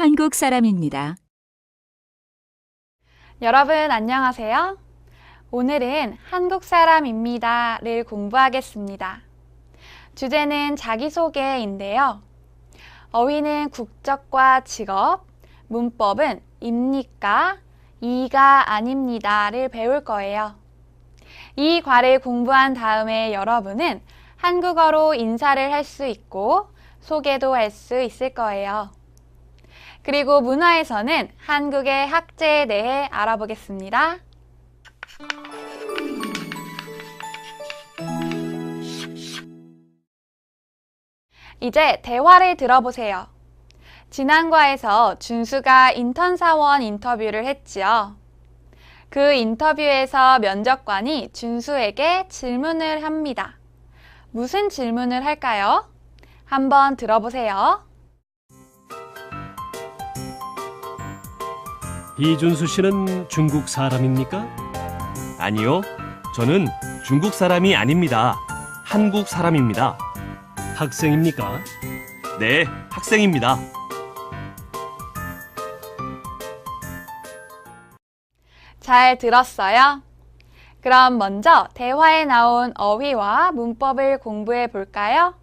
한국 사람입니다. 여러분 안녕하세요. 오늘은 한국 사람입니다를 공부하겠습니다. 주제는 자기소개인데요. 어휘는 국적과 직업, 문법은 입니까, 이가 아닙니다를 배울 거예요. 이 과를 공부한 다음에 여러분은 한국어로 인사를 할 수 있고 소개도 할 수 있을 거예요. 그리고 문화에서는 한국의 학제에 대해 알아보겠습니다. 이제 대화를 들어보세요. 지난 과에서 준수가 인턴 사원 인터뷰를 했지요. 그 인터뷰에서 면접관이 준수에게 질문을 합니다. 무슨 질문을 할까요? 한번 들어보세요. 이준수 씨는 중국 사람입니까? 아니요, 저는 중국 사람이 아닙니다. 한국 사람입니다. 학생입니까? 네, 학생입니다. 잘 들었어요? 그럼 먼저 대화에 나온 어휘와 문법을 공부해 볼까요?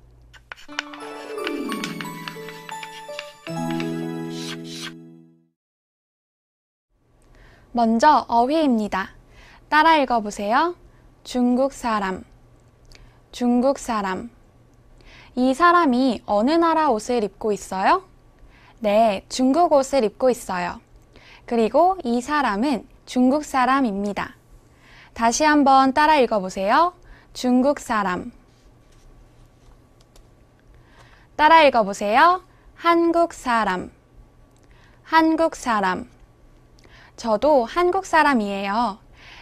먼저 어휘입니다. 따라 읽어보세요. 중국 사람, 중국 사람. 이 사람이 어느 나라 옷을 입고 있어요? 네, 중국 옷을 입고 있어요. 그리고 이 사람은 중국 사람입니다. 다시 한번 따라 읽어보세요. 중국 사람. 따라 읽어보세요. 한국 사람, 한국 사람. 저도 한국 사람이에요.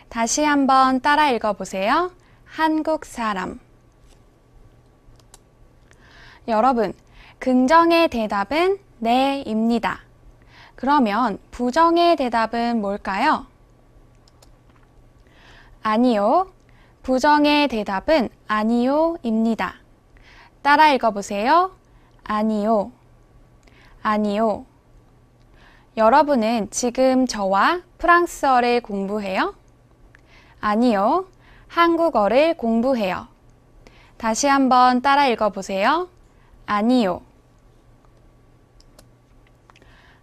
다시 한번 따라 읽어보세요. 한국 사람. 여러분, 긍정의 대답은 네입니다. 그러면 부정의 대답은 뭘까요? 아니요. 부정의 대답은 아니요입니다. 따라 읽어보세요. 아니요. 아니요. 여러분은 지금 저와 프랑스어를 공부해요? 아니요. 한국어를 공부해요. 다시 한번 따라 읽어보세요. 아니요.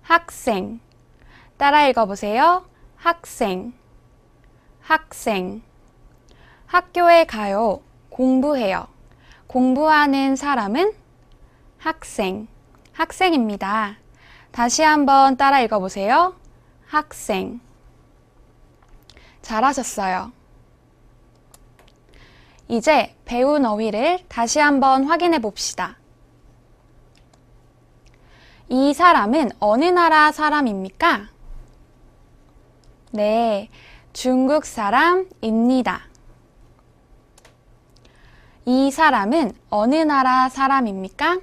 학생. 따라 읽어보세요. 학생. 학생. 학교에 가요. 공부해요. 공부하는 사람은 학생. 학생입니다. 다시 한번 따라 읽어보세요. 학생. 잘하셨어요. 이제 배운 어휘를 다시 한번 확인해 봅시다. 이 사람은 어느 나라 사람입니까? 네, 중국 사람입니다. 이 사람은 어느 나라 사람입니까?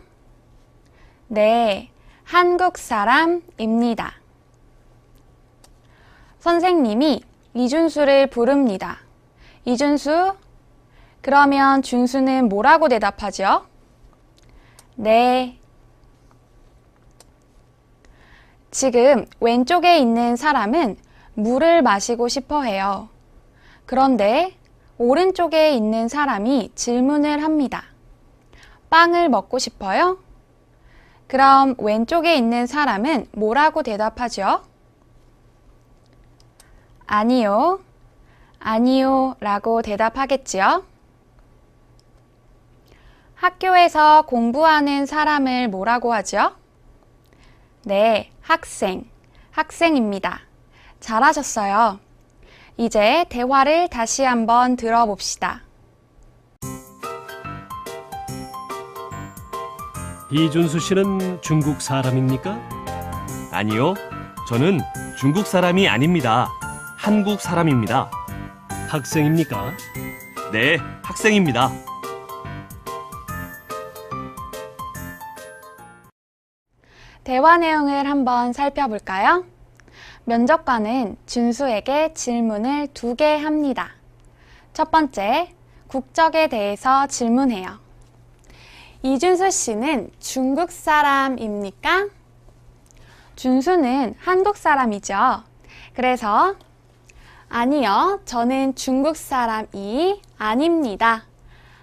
네, 한국 사람입니다. 선생님이 이준수를 부릅니다. 이준수, 그러면 준수는 뭐라고 대답하죠? 네. 지금 왼쪽에 있는 사람은 물을 마시고 싶어 해요. 그런데 오른쪽에 있는 사람이 질문을 합니다. 빵을 먹고 싶어요? 그럼 왼쪽에 있는 사람은 뭐라고 대답하죠? 아니요. 아니요 라고 대답하겠지요? 학교에서 공부하는 사람을 뭐라고 하죠? 네, 학생. 학생입니다. 잘하셨어요. 이제 대화를 다시 한번 들어봅시다. 이준수 씨는 중국 사람입니까? 아니요, 저는 중국 사람이 아닙니다. 한국 사람입니다. 학생입니까? 네, 학생입니다. 대화 내용을 한번 살펴볼까요? 면접관은 준수에게 질문을 2개 합니다. 첫 번째, 국적에 대해서 질문해요. 이준수 씨는 중국 사람입니까? 준수는 한국 사람이죠. 그래서 아니요, 저는 중국 사람이 아닙니다.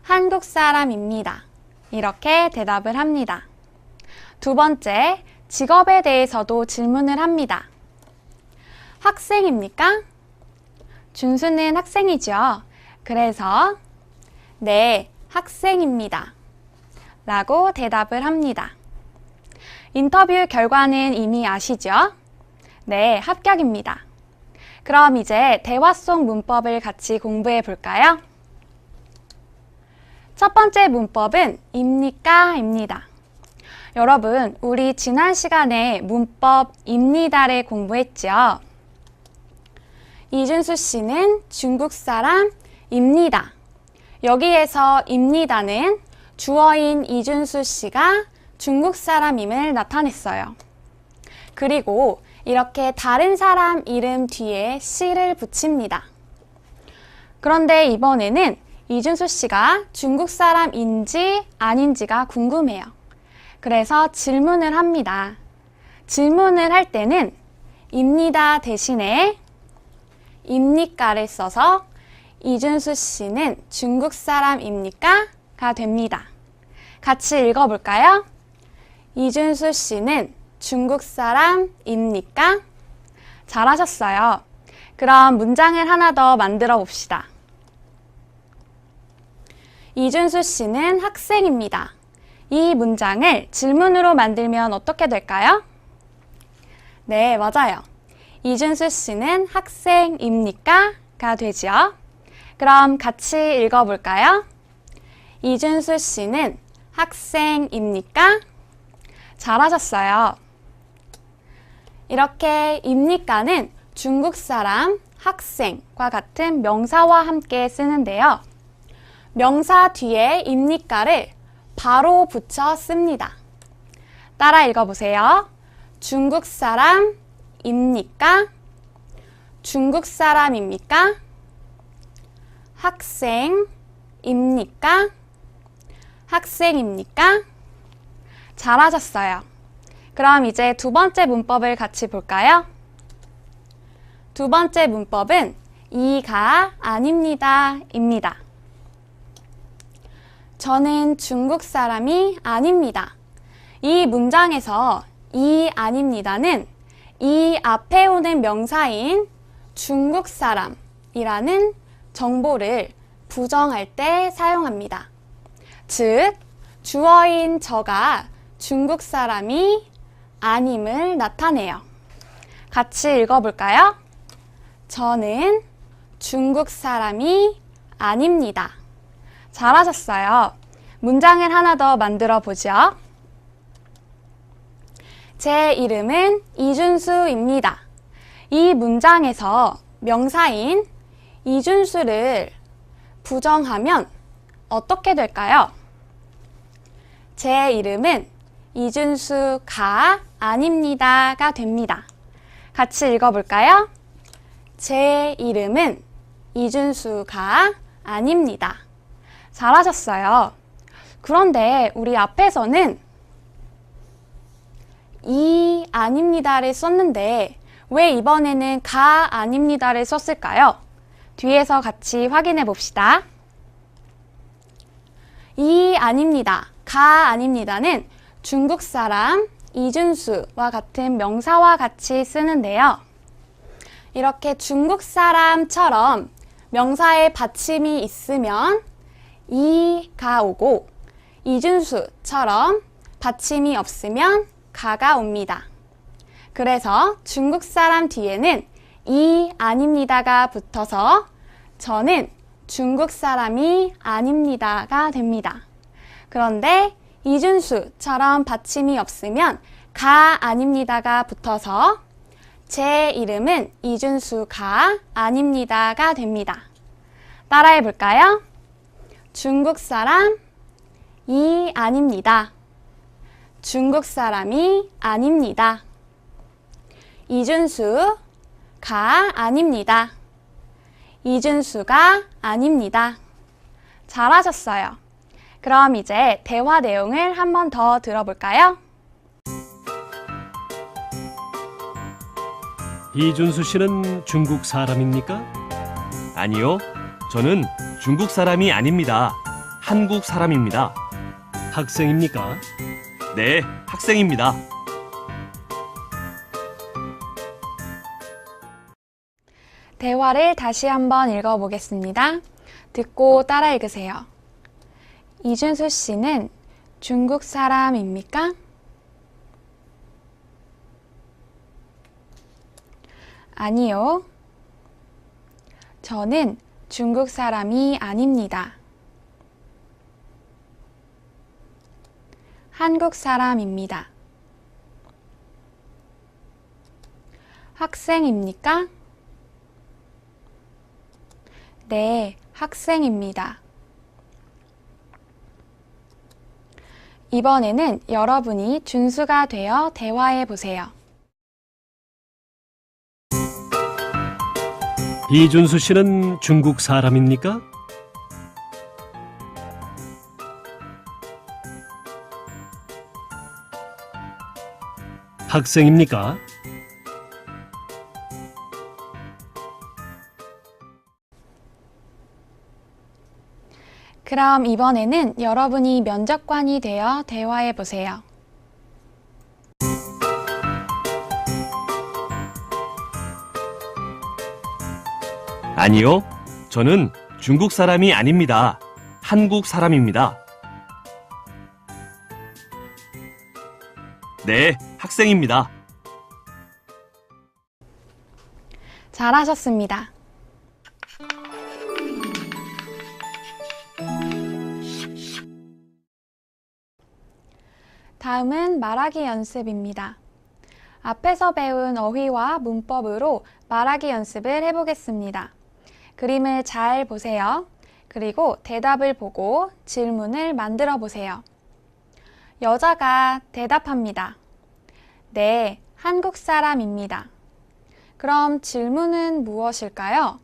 한국 사람입니다. 이렇게 대답을 합니다. 두 번째, 직업에 대해서도 질문을 합니다. 학생입니까? 준수는 학생이죠. 그래서 네, 학생입니다. 라고 대답을 합니다. 인터뷰 결과는 이미 아시죠? 네, 합격입니다. 그럼 이제 대화 속 문법을 같이 공부해 볼까요? 첫 번째 문법은 입니까? 입니다. 여러분, 우리 지난 시간에 문법 입니다를 공부했죠? 이준수 씨는 중국 사람입니다. 여기에서 입니다는 주어인 이준수 씨가 중국 사람임을 나타냈어요. 그리고 이렇게 다른 사람 이름 뒤에 씨를 붙입니다. 그런데 이번에는 이준수 씨가 중국 사람인지 아닌지가 궁금해요. 그래서 질문을 합니다. 질문을 할 때는 입니다 대신에 입니까를 써서 이준수 씨는 중국 사람입니까? 가 됩니다. 같이 읽어볼까요? 이준수 씨는 중국 사람입니까? 잘하셨어요. 그럼 문장을 하나 더 만들어 봅시다. 이준수 씨는 학생입니다. 이 문장을 질문으로 만들면 어떻게 될까요? 네, 맞아요. 이준수 씨는 학생입니까? 가 되죠. 그럼 같이 읽어볼까요? 이준수 씨는 학생입니까? 잘하셨어요. 이렇게 입니까는 중국 사람, 학생과 같은 명사와 함께 쓰는데요. 명사 뒤에 입니까를 바로 붙여 씁니다. 따라 읽어보세요. 중국 사람입니까? 중국 사람입니까? 학생입니까? 학생입니까? 잘하셨어요. 그럼 이제 두 번째 문법을 같이 볼까요? 두 번째 문법은 이가 아닙니다 입니다. 저는 중국 사람이 아닙니다. 이 문장에서 이 아닙니다는 이 앞에 오는 명사인 중국 사람이라는 정보를 부정할 때 사용합니다. 즉, 주어인 저가 중국 사람이 아님을 나타내요. 같이 읽어볼까요? 저는 중국 사람이 아닙니다. 잘하셨어요. 문장을 하나 더 만들어 보죠. 제 이름은 이준수입니다. 이 문장에서 명사인 이준수를 부정하면 어떻게 될까요? 제 이름은 이준수가 아닙니다가 됩니다. 같이 읽어볼까요? 제 이름은 이준수가 아닙니다. 잘하셨어요. 그런데 우리 앞에서는 이 아닙니다를 썼는데 왜 이번에는 가 아닙니다를 썼을까요? 뒤에서 같이 확인해 봅시다. 이 아닙니다, 가 아닙니다는 중국 사람 이준수와 같은 명사와 같이 쓰는데요. 이렇게 중국 사람처럼 명사에 받침이 있으면 이가 오고 이준수처럼 받침이 없으면 가가 옵니다. 그래서 중국 사람 뒤에는 이 아닙니다가 붙어서 저는 중국 사람이 아닙니다가 됩니다. 그런데 이준수처럼 받침이 없으면 가 아닙니다가 붙어서 제 이름은 이준수가 아닙니다가 됩니다. 따라해 볼까요? 중국 사람 이 아닙니다. 중국 사람이 아닙니다. 이준수가 아닙니다. 이준수가 아닙니다. 잘하셨어요. 그럼 이제 대화 내용을 한 번 더 들어볼까요? 이준수 씨는 중국 사람입니까? 아니요, 저는 중국 사람이 아닙니다. 한국 사람입니다. 학생입니까? 네, 학생입니다. 대화를 다시 한번 읽어보겠습니다. 듣고 따라 읽으세요. 이준수 씨는 중국 사람입니까? 아니요. 저는 중국 사람이 아닙니다. 한국 사람입니다. 학생입니까? 네, 학생입니다. 이번에는 여러분이 준수가 되어 대화해 보세요. 이준수 씨는 중국 사람입니까? 학생입니까? 그럼 이번에는 여러분이 면접관이 되어 대화해 보세요. 아니요, 저는 중국 사람이 아닙니다. 한국 사람입니다. 네, 학생입니다. 잘하셨습니다. 다음은 말하기 연습입니다. 앞에서 배운 어휘와 문법으로 말하기 연습을 해보겠습니다. 그림을 잘 보세요. 그리고 대답을 보고 질문을 만들어 보세요. 여자가 대답합니다. 네, 한국 사람입니다. 그럼 질문은 무엇일까요?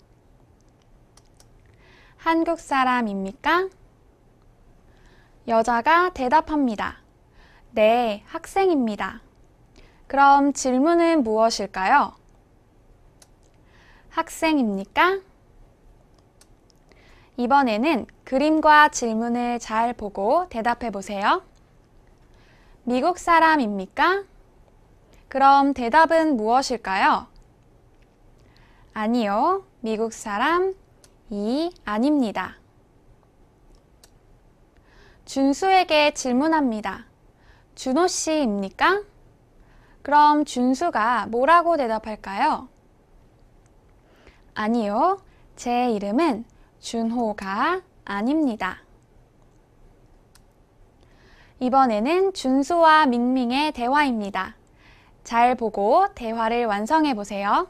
한국 사람입니까? 여자가 대답합니다. 네, 학생입니다. 그럼 질문은 무엇일까요? 학생입니까? 이번에는 그림과 질문을 잘 보고 대답해 보세요. 미국 사람입니까? 그럼 대답은 무엇일까요? 아니요, 미국 사람이 아닙니다. 준수에게 질문합니다. 준호 씨입니까? 그럼 준수가 뭐라고 대답할까요? 아니요, 제 이름은 준호가 아닙니다. 이번에는 준수와 밍밍의 대화입니다. 잘 보고 대화를 완성해 보세요.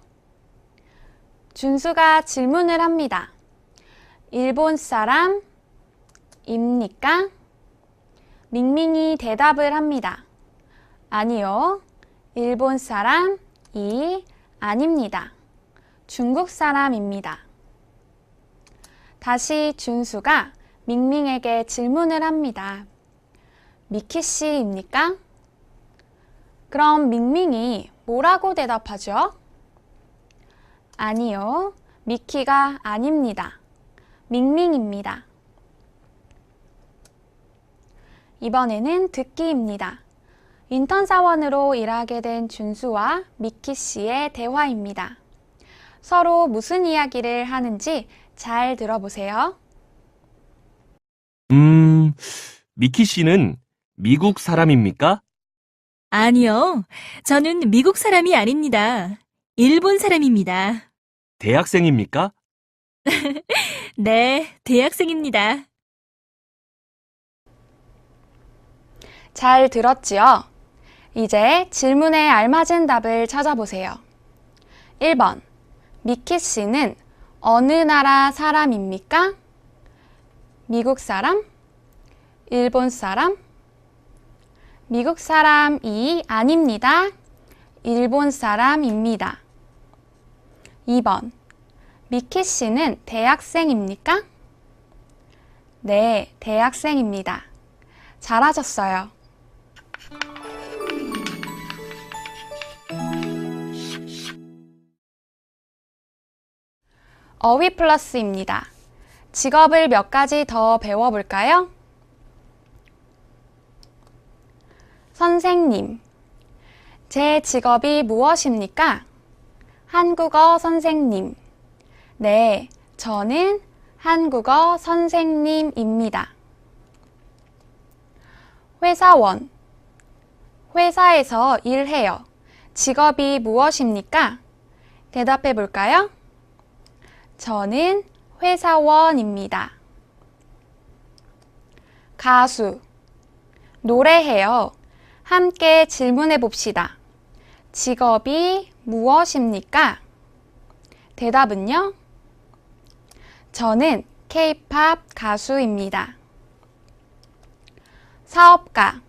준수가 질문을 합니다. 일본 사람입니까? 밍밍이 대답을 합니다. 아니요, 일본 사람이 아닙니다. 중국 사람입니다. 다시 준수가 밍밍에게 질문을 합니다. 미키 씨입니까? 그럼 밍밍이 뭐라고 대답하죠? 아니요, 미키가 아닙니다. 밍밍입니다. 이번에는 듣기입니다. 인턴 사원으로 일하게 된 준수와 미키 씨의 대화입니다. 서로 무슨 이야기를 하는지 잘 들어보세요. 미키 씨는 미국 사람입니까? 아니요, 저는 미국 사람이 아닙니다. 일본 사람입니다. 대학생입니까? 네, 대학생입니다. 잘 들었지요? 이제 질문에 알맞은 답을 찾아보세요. 1번, 미키 씨는 어느 나라 사람입니까? 미국 사람? 일본 사람? 미국 사람이 아닙니다. 일본 사람입니다. 2번, 미키 씨는 대학생입니까? 네, 대학생입니다. 잘하셨어요. 어휘 플러스입니다. 직업을 몇 가지 더 배워볼까요? 선생님. 제 직업이 무엇입니까? 한국어 선생님. 네, 저는 한국어 선생님입니다. 회사원. 회사에서 일해요. 직업이 무엇입니까? 대답해 볼까요? 저는 회사원입니다. 가수. 노래해요. 함께 질문해 봅시다. 직업이 무엇입니까? 대답은요? 저는 K-팝 가수입니다. 사업가.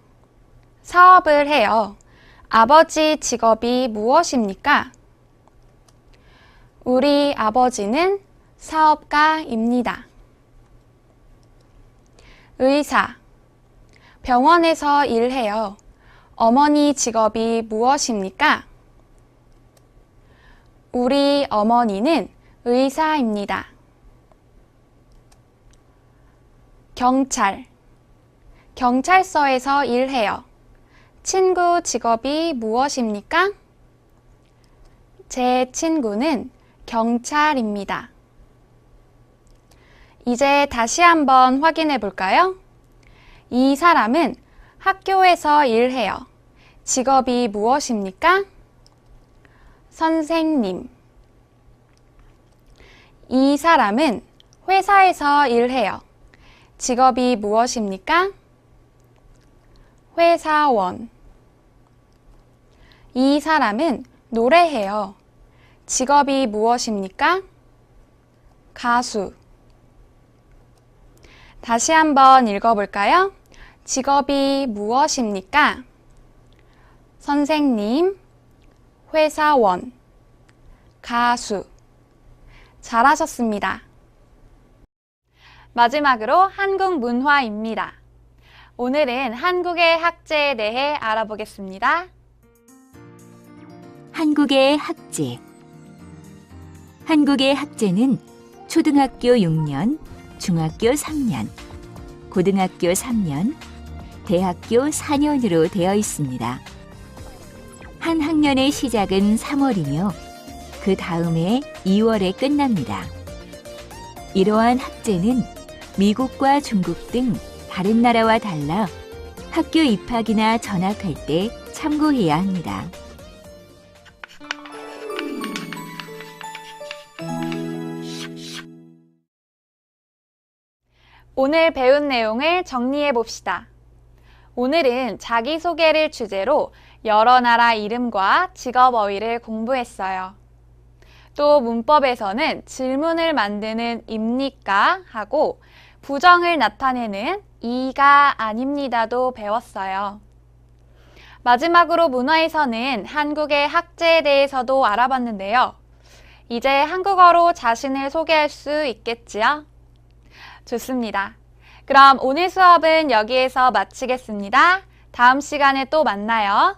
사업을 해요. 아버지 직업이 무엇입니까? 우리 아버지는 사업가입니다. 의사. 병원에서 일해요. 어머니 직업이 무엇입니까? 우리 어머니는 의사입니다. 경찰. 경찰서에서 일해요. 친구 직업이 무엇입니까? 제 친구는 경찰입니다. 이제 다시 한번 확인해 볼까요? 이 사람은 학교에서 일해요. 직업이 무엇입니까? 선생님. 이 사람은 회사에서 일해요. 직업이 무엇입니까? 회사원. 이 사람은 노래해요. 직업이 무엇입니까? 가수. 다시 한번 읽어볼까요? 직업이 무엇입니까? 선생님, 회사원, 가수. 잘하셨습니다. 마지막으로 한국 문화입니다. 오늘은 한국의 학제에 대해 알아보겠습니다. 한국의 학제. 한국의 학제는 초등학교 6년, 중학교 3년, 고등학교 3년, 대학교 4년으로 되어 있습니다. 한 학년의 시작은 3월이며 그 다음해 2월에 끝납니다. 이러한 학제는 미국과 중국 등 다른 나라와 달라 학교 입학이나 전학할 때 참고해야 합니다. 오늘 배운 내용을 정리해 봅시다. 오늘은 자기소개를 주제로 여러 나라 이름과 직업 어휘를 공부했어요. 또 문법에서는 질문을 만드는 입니까? 하고 부정을 나타내는 이가 아닙니다도 배웠어요. 마지막으로 문화에서는 한국의 학제에 대해서도 알아봤는데요. 이제 한국어로 자신을 소개할 수 있겠지요? 좋습니다. 그럼 오늘 수업은 여기에서 마치겠습니다. 다음 시간에 또 만나요.